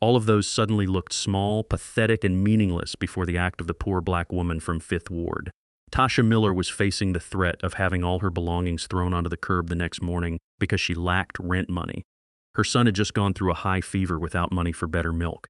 All of those suddenly looked small, pathetic, and meaningless before the act of the poor black woman from 5th Ward. Tasha Miller was facing the threat of having all her belongings thrown onto the curb the next morning because she lacked rent money. Her son had just gone through a high fever without money for better milk.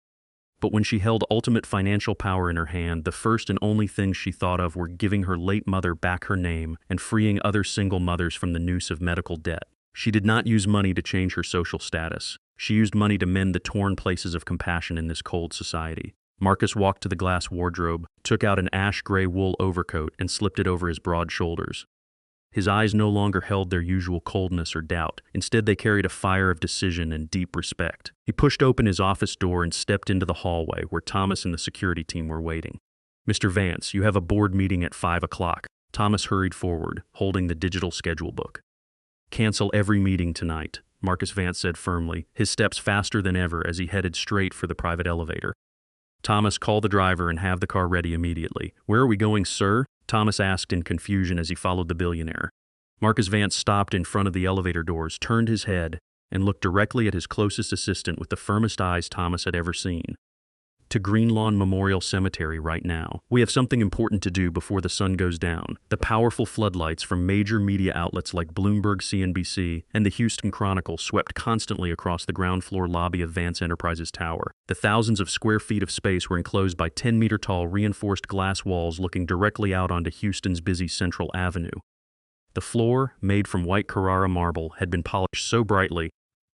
But when she held ultimate financial power in her hand, the first and only things she thought of were giving her late mother back her name and freeing other single mothers from the noose of medical debt. She did not use money to change her social status. She used money to mend the torn places of compassion in this cold society. Marcus walked to the glass wardrobe, took out an ash-gray wool overcoat, and slipped it over his broad shoulders. His eyes no longer held their usual coldness or doubt. Instead, they carried a fire of decision and deep respect. He pushed open his office door and stepped into the hallway where Thomas and the security team were waiting. "Mr. Vance, you have a board meeting at 5 o'clock. Thomas hurried forward, holding the digital schedule book. "Cancel every meeting tonight," Marcus Vance said firmly, his steps faster than ever as he headed straight for the private elevator. "Thomas, call the driver and have the car ready immediately." "Where are we going, sir?" Thomas asked in confusion as he followed the billionaire. Marcus Vance stopped in front of the elevator doors, turned his head, and looked directly at his closest assistant with the firmest eyes Thomas had ever seen. "To Greenlawn Memorial Cemetery right now. We have something important to do before the sun goes down." The powerful floodlights from major media outlets like Bloomberg, CNBC, and the Houston Chronicle swept constantly across the ground floor lobby of Vance Enterprises Tower. The thousands of square feet of space were enclosed by 10-meter-tall reinforced glass walls looking directly out onto Houston's busy Central Avenue. The floor, made from white Carrara marble, had been polished so brightly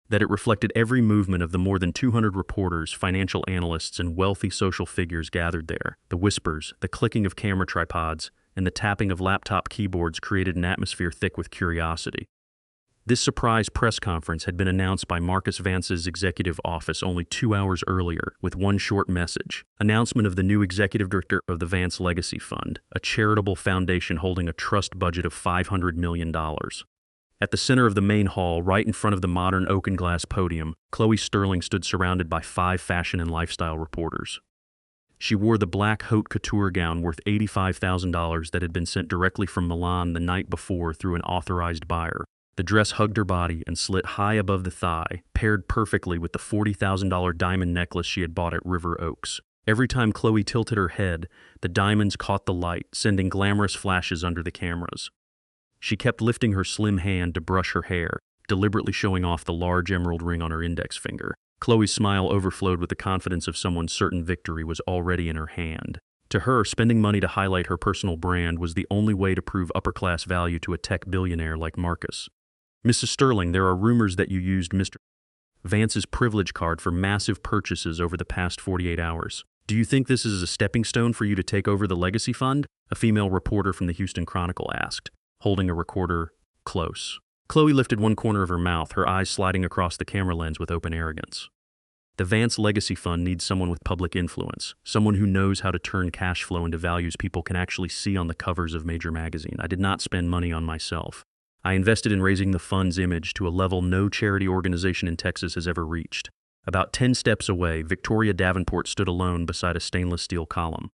that it reflected every movement of the more than 200 reporters, financial analysts, and wealthy social figures gathered there. The whispers, the clicking of camera tripods, and the tapping of laptop keyboards created an atmosphere thick with curiosity. This surprise press conference had been announced by Marcus Vance's executive office only 2 hours earlier, with one short message: announcement of the new executive director of the Vance Legacy Fund, a charitable foundation holding a trust budget of $500 million. At the center of the main hall, right in front of the modern oak and glass podium, Chloe Sterling stood surrounded by 5 fashion and lifestyle reporters. She wore the black haute couture gown worth $85,000 that had been sent directly from Milan the night before through an authorized buyer. The dress hugged her body and slit high above the thigh, paired perfectly with the $40,000 diamond necklace she had bought at River Oaks. Every time Chloe tilted her head, the diamonds caught the light, sending glamorous flashes under the cameras. She kept lifting her slim hand to brush her hair, deliberately showing off the large emerald ring on her index finger. Chloe's smile overflowed with the confidence of someone certain victory was already in her hand. To her, spending money to highlight her personal brand was the only way to prove upper-class value to a tech billionaire like Marcus. Mrs. Sterling, there are rumors that you used Mr. Vance's privilege card for massive purchases over the past 48 hours. Do you think this is a stepping stone for you to take over the legacy fund? A female reporter from the Houston Chronicle asked, holding a recorder close. Chloe lifted one corner of her mouth, her eyes sliding across the camera lens with open arrogance. The Vance Legacy Fund needs someone with public influence, someone who knows how to turn cash flow into values people can actually see on the covers of major magazines. I did not spend money on myself. I invested in raising the fund's image to a level no charity organization in Texas has ever reached. About 10 steps away, Victoria Davenport stood alone beside a stainless steel column.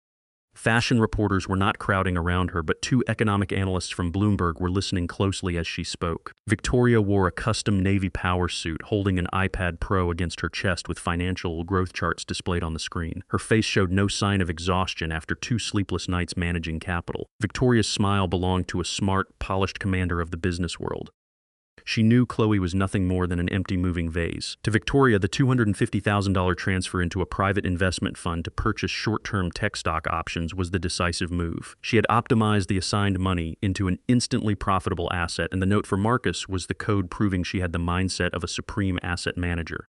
Fashion reporters were not crowding around her, but 2 economic analysts from Bloomberg were listening closely as she spoke. Victoria wore a custom Navy power suit, holding an iPad Pro against her chest with financial growth charts displayed on the screen. Her face showed no sign of exhaustion after 2 sleepless nights managing capital. Victoria's smile belonged to a smart, polished commander of the business world. She knew Chloe was nothing more than an empty moving vase. To Victoria, the $250,000 transfer into a private investment fund to purchase short-term tech stock options was the decisive move. She had optimized the assigned money into an instantly profitable asset, and the note for Marcus was the code proving she had the mindset of a supreme asset manager.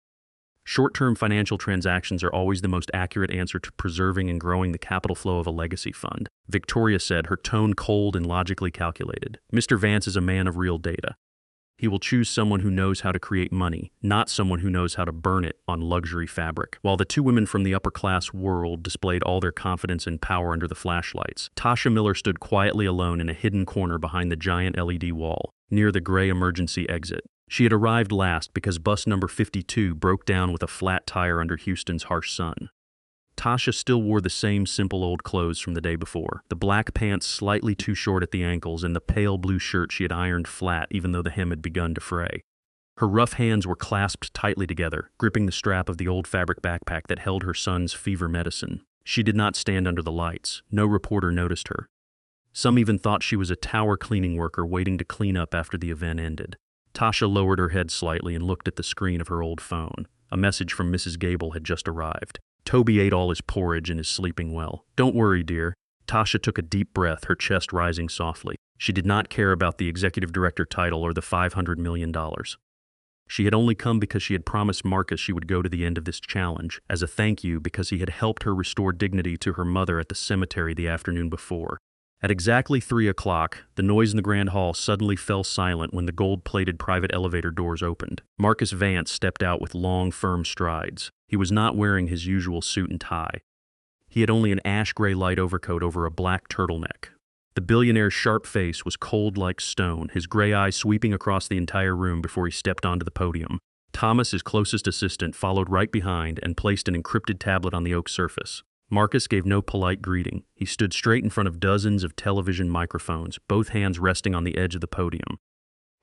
Short-term financial transactions are always the most accurate answer to preserving and growing the capital flow of a legacy fund, Victoria said, her tone cold and logically calculated. Mr. Vance is a man of real data. He will choose someone who knows how to create money, not someone who knows how to burn it on luxury fabric. While the 2 women from the upper-class world displayed all their confidence and power under the flashlights, Tasha Miller stood quietly alone in a hidden corner behind the giant LED wall, near the gray emergency exit. She had arrived last because bus number 52 broke down with a flat tire under Houston's harsh sun. Tasha still wore the same simple old clothes from the day before, the black pants slightly too short at the ankles and the pale blue shirt she had ironed flat even though the hem had begun to fray. Her rough hands were clasped tightly together, gripping the strap of the old fabric backpack that held her son's fever medicine. She did not stand under the lights. No reporter noticed her. Some even thought she was a tower cleaning worker waiting to clean up after the event ended. Tasha lowered her head slightly and looked at the screen of her old phone. A message from Mrs. Gable had just arrived. Toby ate all his porridge and is sleeping well. Don't worry, dear. Tasha took a deep breath, her chest rising softly. She did not care about the executive director title or the $500 million. She had only come because she had promised Marcus she would go to the end of this challenge, as a thank you because he had helped her restore dignity to her mother at the cemetery the afternoon before. At exactly 3 o'clock, the noise in the grand hall suddenly fell silent when the gold-plated private elevator doors opened. Marcus Vance stepped out with long, firm strides. He was not wearing his usual suit and tie. He had only an ash-gray light overcoat over a black turtleneck. The billionaire's sharp face was cold like stone, his gray eyes sweeping across the entire room before he stepped onto the podium. Thomas, his closest assistant, followed right behind and placed an encrypted tablet on the oak surface. Marcus gave no polite greeting. He stood straight in front of dozens of television microphones, both hands resting on the edge of the podium.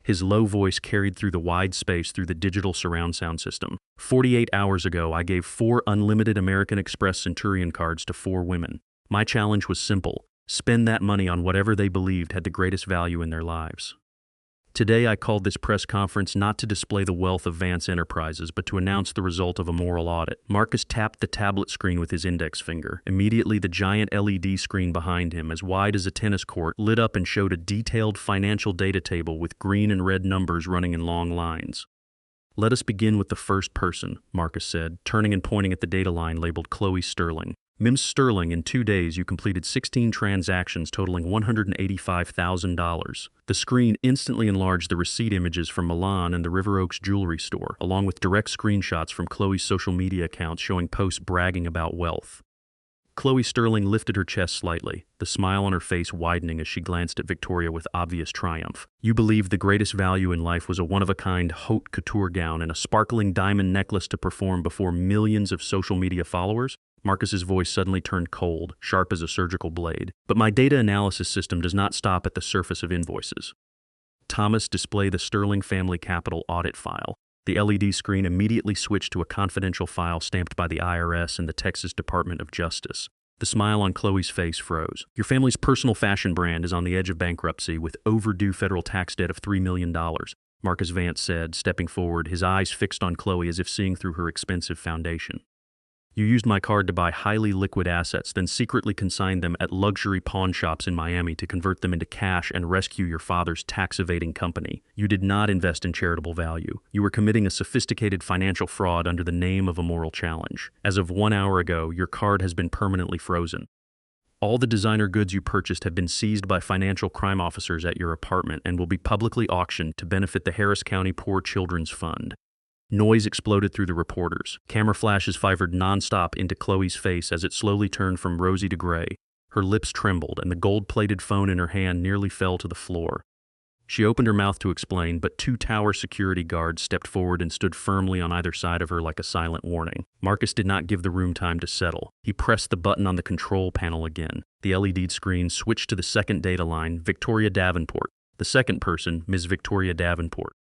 His low voice carried through the wide space through the digital surround sound system. 48 hours ago, I gave 4 unlimited American Express Centurion cards to 4 women. My challenge was simple: spend that money on whatever they believed had the greatest value in their lives. Today, I called this press conference not to display the wealth of Vance Enterprises, but to announce the result of a moral audit. Marcus tapped the tablet screen with his index finger. Immediately, the giant LED screen behind him, as wide as a tennis court, lit up and showed a detailed financial data table with green and red numbers running in long lines. Let us begin with the first person, Marcus said, turning and pointing at the data line labeled Chloe Sterling. Ms. Sterling, in 2 days you completed 16 transactions totaling $185,000. The screen instantly enlarged the receipt images from Milan and the River Oaks jewelry store, along with direct screenshots from Chloe's social media accounts showing posts bragging about wealth. Chloe Sterling lifted her chest slightly, the smile on her face widening as she glanced at Victoria with obvious triumph. You believed the greatest value in life was a one-of-a-kind haute couture gown and a sparkling diamond necklace to perform before millions of social media followers? Marcus's voice suddenly turned cold, sharp as a surgical blade. But my data analysis system does not stop at the surface of invoices. Thomas, display the Sterling Family Capital audit file. The LED screen immediately switched to a confidential file stamped by the IRS and the Texas Department of Justice. The smile on Chloe's face froze. Your family's personal fashion brand is on the edge of bankruptcy with overdue federal tax debt of $3 million, Marcus Vance said, stepping forward, his eyes fixed on Chloe as if seeing through her expensive foundation. You used my card to buy highly liquid assets, then secretly consigned them at luxury pawn shops in Miami to convert them into cash and rescue your father's tax-evading company. You did not invest in charitable value. You were committing a sophisticated financial fraud under the name of a moral challenge. As of 1 hour ago, your card has been permanently frozen. All the designer goods you purchased have been seized by financial crime officers at your apartment and will be publicly auctioned to benefit the Harris County Poor Children's Fund. Noise exploded through the reporters. Camera flashes fired nonstop into Chloe's face as it slowly turned from rosy to gray. Her lips trembled, and the gold-plated phone in her hand nearly fell to the floor. She opened her mouth to explain, but 2 tower security guards stepped forward and stood firmly on either side of her like a silent warning. Marcus did not give the room time to settle. He pressed the button on the control panel again. The LED screen switched to the second data line, Victoria Davenport. The second person, Ms. Victoria Davenport.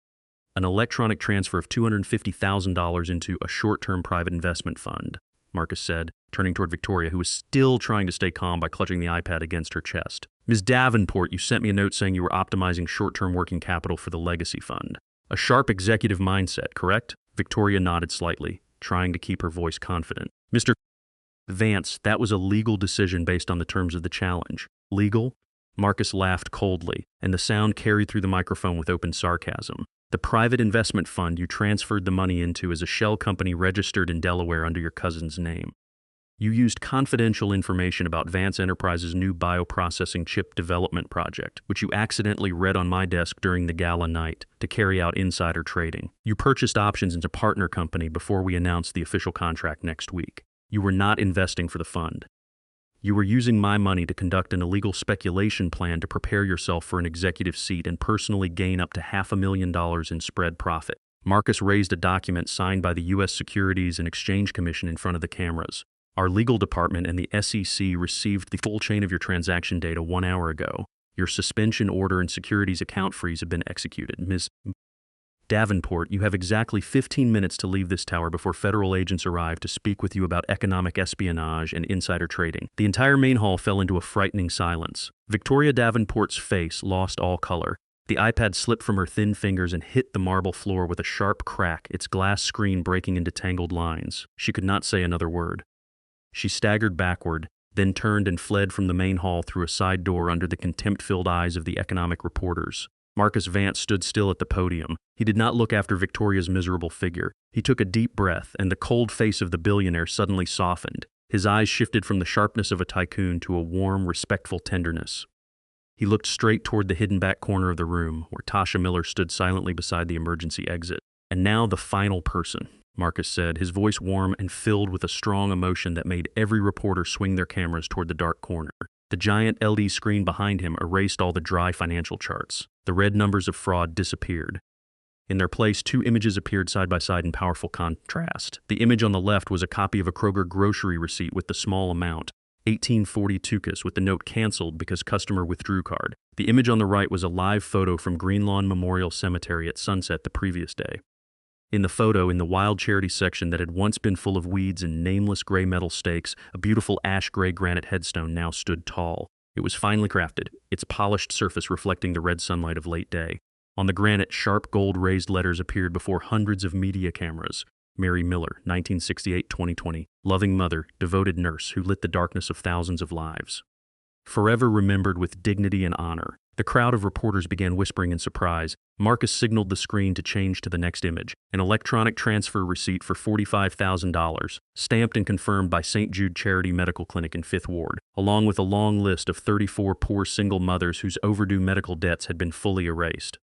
An electronic transfer of $250,000 into a short-term private investment fund, Marcus said, turning toward Victoria, who was still trying to stay calm by clutching the iPad against her chest. Ms. Davenport, you sent me a note saying you were optimizing short-term working capital for the legacy fund. A sharp executive mindset, correct? Victoria nodded slightly, trying to keep her voice confident. Mr. Vance, that was a legal decision based on the terms of the challenge. Legal? Marcus laughed coldly, and the sound carried through the microphone with open sarcasm. The private investment fund you transferred the money into is a shell company registered in Delaware under your cousin's name. You used confidential information about Vance Enterprises' new bioprocessing chip development project, which you accidentally read on my desk during the gala night, to carry out insider trading. You purchased options into partner company before we announced the official contract next week. You were not investing for the fund. You were using my money to conduct an illegal speculation plan to prepare yourself for an executive seat and personally gain up to $500,000 in spread profit. Marcus raised a document signed by the U.S. Securities and Exchange Commission in front of the cameras. Our legal department and the SEC received the full chain of your transaction data 1 hour ago. Your suspension order and securities account freeze have been executed. Ms. Davenport, you have exactly 15 minutes to leave this tower before federal agents arrive to speak with you about economic espionage and insider trading. The entire main hall fell into a frightening silence. Victoria Davenport's face lost all color. The iPad slipped from her thin fingers and hit the marble floor with a sharp crack, its glass screen breaking into tangled lines. She could not say another word. She staggered backward, then turned and fled from the main hall through a side door under the contempt-filled eyes of the economic reporters. Marcus Vance stood still at the podium. He did not look after Victoria's miserable figure. He took a deep breath, and the cold face of the billionaire suddenly softened. His eyes shifted from the sharpness of a tycoon to a warm, respectful tenderness. He looked straight toward the hidden back corner of the room, where Tasha Miller stood silently beside the emergency exit. And now the final person, Marcus said, his voice warm and filled with a strong emotion that made every reporter swing their cameras toward the dark corner. The giant LED screen behind him erased all the dry financial charts. The red numbers of fraud disappeared. In their place, 2 images appeared side by side in powerful contrast. The image on the left was a copy of a Kroger grocery receipt with the small amount, $18.40 tukas, with the note canceled because customer withdrew card. The image on the right was a live photo from Greenlawn Memorial Cemetery at sunset the previous day. In the photo, in the wild charity section that had once been full of weeds and nameless gray metal stakes, a beautiful ash-gray granite headstone now stood tall. It was finely crafted, its polished surface reflecting the red sunlight of late day. On the granite, sharp gold raised letters appeared before hundreds of media cameras. Mary Miller, 1968-2020, loving mother, devoted nurse who lit the darkness of thousands of lives. Forever remembered with dignity and honor. The crowd of reporters began whispering in surprise. Marcus signaled the screen to change to the next image. An electronic transfer receipt for $45,000, stamped and confirmed by St. Jude Charity Medical Clinic in Fifth Ward, along with a long list of 34 poor single mothers whose overdue medical debts had been fully erased.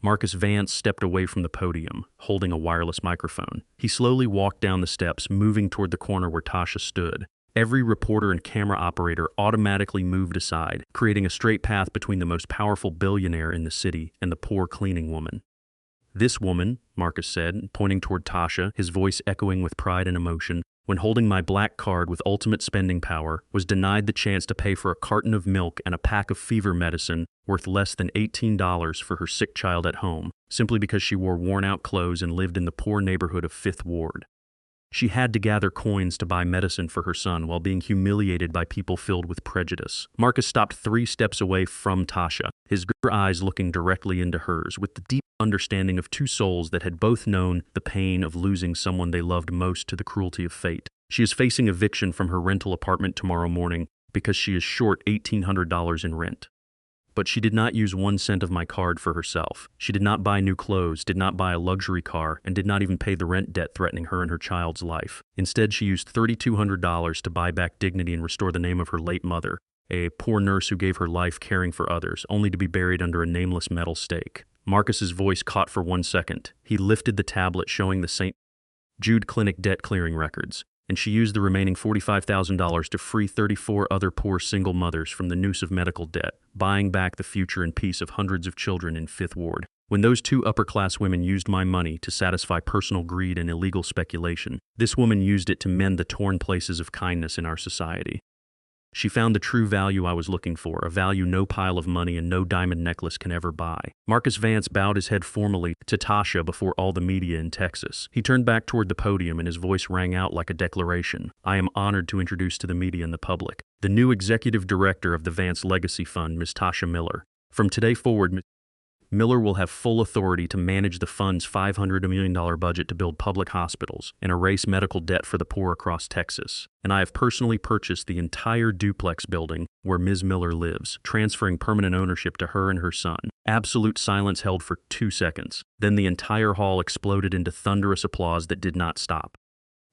Marcus Vance stepped away from the podium, holding a wireless microphone. He slowly walked down the steps, moving toward the corner where Tasha stood. Every reporter and camera operator automatically moved aside, creating a straight path between the most powerful billionaire in the city and the poor cleaning woman. "This woman," Marcus said, pointing toward Tasha, his voice echoing with pride and emotion, "when holding my black card with ultimate spending power, was denied the chance to pay for a carton of milk and a pack of fever medicine worth less than $18 for her sick child at home, simply because she wore worn-out clothes and lived in the poor neighborhood of Fifth Ward. She had to gather coins to buy medicine for her son while being humiliated by people filled with prejudice." Marcus stopped 3 steps away from Tasha, his eyes looking directly into hers, with the deep understanding of two souls that had both known the pain of losing someone they loved most to the cruelty of fate. "She is facing eviction from her rental apartment tomorrow morning because she is short $1,800 in rent. But she did not use 1 cent of my card for herself. She did not buy new clothes, did not buy a luxury car, and did not even pay the rent debt threatening her and her child's life. Instead, she used $3,200 to buy back dignity and restore the name of her late mother, a poor nurse who gave her life caring for others, only to be buried under a nameless metal stake." Marcus's voice caught for 1 second. He lifted the tablet showing the St. Jude Clinic debt clearing records, and she used the remaining $45,000 to free 34 other poor single mothers from the noose of medical debt, buying back the future and peace of hundreds of children in Fifth Ward. "When those 2 upper-class women used my money to satisfy personal greed and illegal speculation, this woman used it to mend the torn places of kindness in our society. She found the true value I was looking for, a value no pile of money and no diamond necklace can ever buy." Marcus Vance bowed his head formally to Tasha before all the media in Texas. He turned back toward the podium and his voice rang out like a declaration. "I am honored to introduce to the media and the public the new executive director of the Vance Legacy Fund, Ms. Tasha Miller. From today forward, Ms. Miller will have full authority to manage the fund's $500 million budget to build public hospitals and erase medical debt for the poor across Texas. And I have personally purchased the entire duplex building where Ms. Miller lives, transferring permanent ownership to her and her son." Absolute silence held for 2 seconds. Then the entire hall exploded into thunderous applause that did not stop.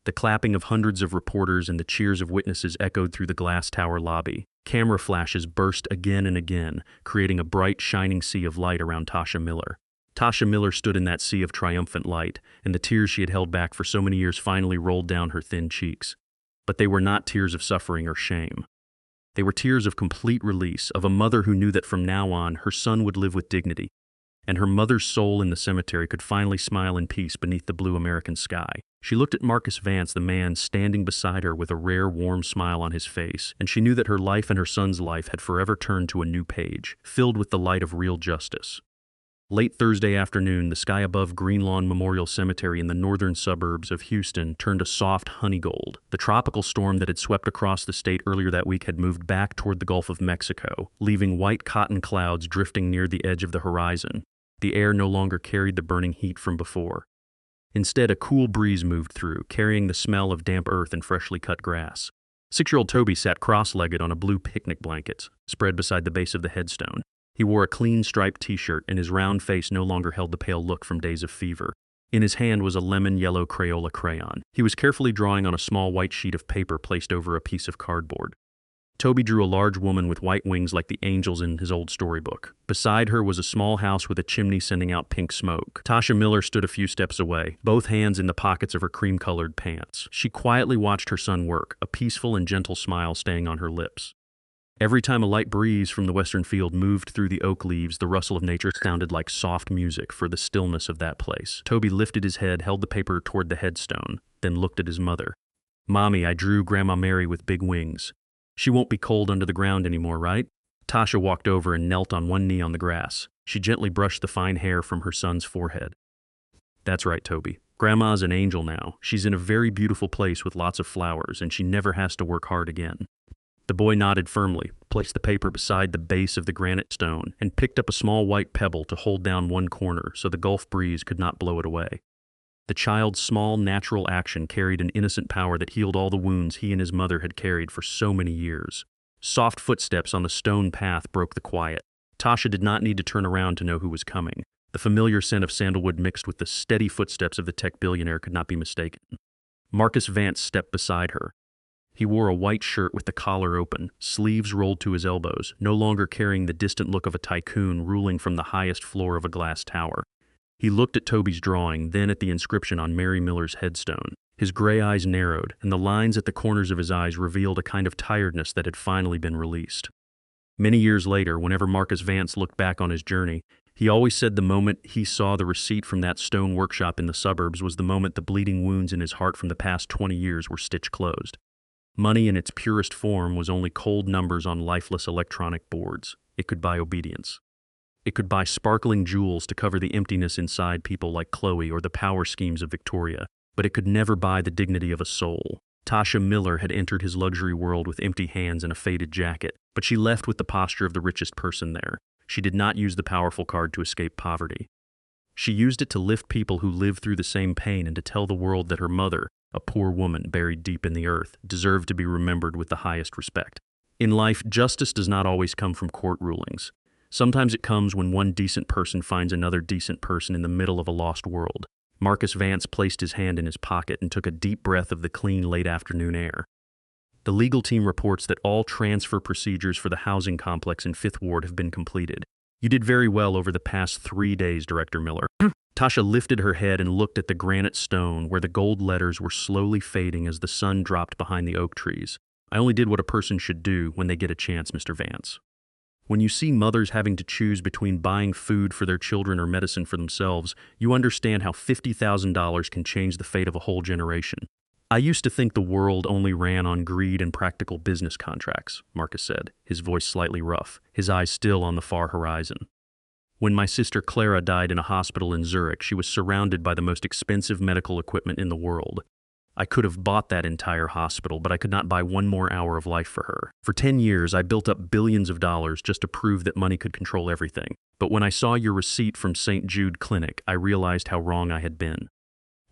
The clapping of hundreds of reporters and the cheers of witnesses echoed through the glass tower lobby. Camera flashes burst again and again, creating a bright, shining sea of light around Tasha Miller. Tasha Miller stood in that sea of triumphant light, and the tears she had held back for so many years finally rolled down her thin cheeks. But they were not tears of suffering or shame. They were tears of complete release, of a mother who knew that from now on her son would live with dignity, and her mother's soul in the cemetery could finally smile in peace beneath the blue American sky. She looked at Marcus Vance, the man standing beside her with a rare, warm smile on his face, and she knew that her life and her son's life had forever turned to a new page, filled with the light of real justice. Late Thursday afternoon, the sky above Green Lawn Memorial Cemetery in the northern suburbs of Houston turned a soft honey gold. The tropical storm that had swept across the state earlier that week had moved back toward the Gulf of Mexico, leaving white cotton clouds drifting near the edge of the horizon. The air no longer carried the burning heat from before. Instead, a cool breeze moved through, carrying the smell of damp earth and freshly cut grass. 6-year-old Toby sat cross-legged on a blue picnic blanket, spread beside the base of the headstone. He wore a clean striped t-shirt, and his round face no longer held the pale look from days of fever. In his hand was a lemon-yellow Crayola crayon. He was carefully drawing on a small white sheet of paper placed over a piece of cardboard. Toby drew a large woman with white wings like the angels in his old storybook. Beside her was a small house with a chimney sending out pink smoke. Tasha Miller stood a few steps away, both hands in the pockets of her cream-colored pants. She quietly watched her son work, a peaceful and gentle smile staying on her lips. Every time a light breeze from the western field moved through the oak leaves, the rustle of nature sounded like soft music for the stillness of that place. Toby lifted his head, held the paper toward the headstone, then looked at his mother. "Mommy, I drew Grandma Mary with big wings. She won't be cold under the ground anymore, right?" Tasha walked over and knelt on one knee on the grass. She gently brushed the fine hair from her son's forehead. "That's right, Toby. Grandma's an angel now. She's in a very beautiful place with lots of flowers, and she never has to work hard again." The boy nodded firmly, placed the paper beside the base of the granite stone, and picked up a small white pebble to hold down one corner so the Gulf breeze could not blow it away. The child's small, natural action carried an innocent power that healed all the wounds he and his mother had carried for so many years. Soft footsteps on the stone path broke the quiet. Tasha did not need to turn around to know who was coming. The familiar scent of sandalwood mixed with the steady footsteps of the tech billionaire could not be mistaken. Marcus Vance stepped beside her. He wore a white shirt with the collar open, sleeves rolled to his elbows, no longer carrying the distant look of a tycoon ruling from the highest floor of a glass tower. He looked at Toby's drawing, then at the inscription on Mary Miller's headstone. His gray eyes narrowed, and the lines at the corners of his eyes revealed a kind of tiredness that had finally been released. Many years later, whenever Marcus Vance looked back on his journey, he always said the moment he saw the receipt from that stone workshop in the suburbs was the moment the bleeding wounds in his heart from the past 20 years were stitched closed. Money in its purest form was only cold numbers on lifeless electronic boards. It could buy obedience. It could buy sparkling jewels to cover the emptiness inside people like Chloe or the power schemes of Victoria, but it could never buy the dignity of a soul. Tasha Miller had entered his luxury world with empty hands and a faded jacket, but she left with the posture of the richest person there. She did not use the powerful card to escape poverty. She used it to lift people who lived through the same pain and to tell the world that her mother, a poor woman buried deep in the earth, deserved to be remembered with the highest respect. In life, justice does not always come from court rulings. Sometimes it comes when one decent person finds another decent person in the middle of a lost world. Marcus Vance placed his hand in his pocket and took a deep breath of the clean late afternoon air. The legal team reports that all transfer procedures for the housing complex in Fifth Ward have been completed. You did very well over the past 3 days, Director Miller. Tasha lifted her head and looked at the granite stone where the gold letters were slowly fading as the sun dropped behind the oak trees. I only did what a person should do when they get a chance, Mr. Vance. When you see mothers having to choose between buying food for their children or medicine for themselves, you understand how $50,000 can change the fate of a whole generation. I used to think the world only ran on greed and practical business contracts, Marcus said, his voice slightly rough, his eyes still on the far horizon. When my sister Clara died in a hospital in Zurich, she was surrounded by the most expensive medical equipment in the world. I could have bought that entire hospital, but I could not buy one more hour of life for her. For 10 years, I built up billions of dollars just to prove that money could control everything. But when I saw your receipt from St. Jude Clinic, I realized how wrong I had been.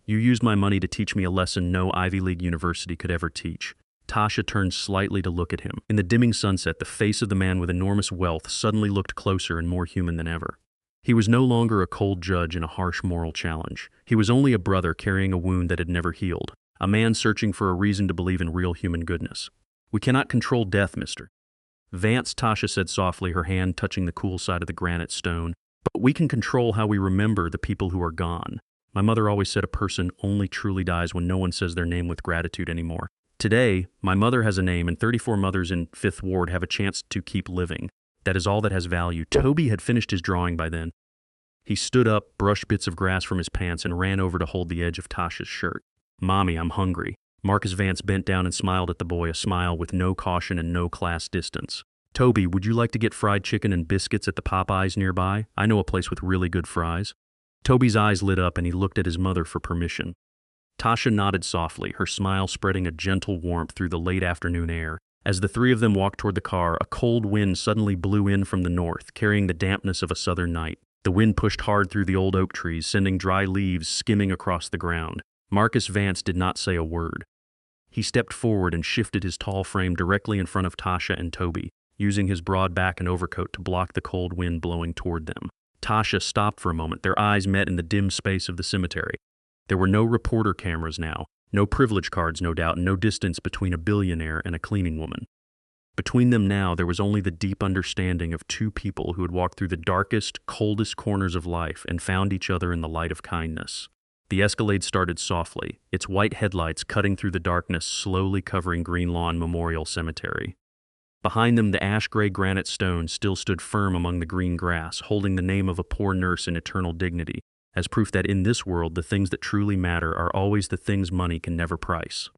You used my money to teach me a lesson no Ivy League university could ever teach. Tasha turned slightly to look at him. In the dimming sunset, the face of the man with enormous wealth suddenly looked closer and more human than ever. He was no longer a cold judge in a harsh moral challenge. He was only a brother carrying a wound that had never healed, a man searching for a reason to believe in real human goodness. We cannot control death, mister. Vance, Tasha said softly, her hand touching the cool side of the granite stone. But we can control how we remember the people who are gone. My mother always said a person only truly dies when no one says their name with gratitude anymore. Today, my mother has a name and 34 mothers in Fifth Ward have a chance to keep living. That is all that has value. Toby had finished his drawing by then. He stood up, brushed bits of grass from his pants, and ran over to hold the edge of Tasha's shirt. Mommy, I'm hungry. Marcus Vance bent down and smiled at the boy, a smile with no caution and no class distance. Toby, would you like to get fried chicken and biscuits at the Popeyes nearby? I know a place with really good fries. Toby's eyes lit up and he looked at his mother for permission. Tasha nodded softly, her smile spreading a gentle warmth through the late afternoon air. As the three of them walked toward the car, a cold wind suddenly blew in from the north, carrying the dampness of a southern night. The wind pushed hard through the old oak trees, sending dry leaves skimming across the ground. Marcus Vance did not say a word. He stepped forward and shifted his tall frame directly in front of Tasha and Toby, using his broad back and overcoat to block the cold wind blowing toward them. Tasha stopped for a moment. Their eyes met in the dim space of the cemetery. There were no reporter cameras now, no privilege cards, no doubt, and no distance between a billionaire and a cleaning woman. Between them now, there was only the deep understanding of two people who had walked through the darkest, coldest corners of life and found each other in the light of kindness. The Escalade started softly, its white headlights cutting through the darkness, slowly covering Green Lawn Memorial Cemetery. Behind them, the ash-gray granite stone still stood firm among the green grass, holding the name of a poor nurse in eternal dignity, as proof that in this world the things that truly matter are always the things money can never price.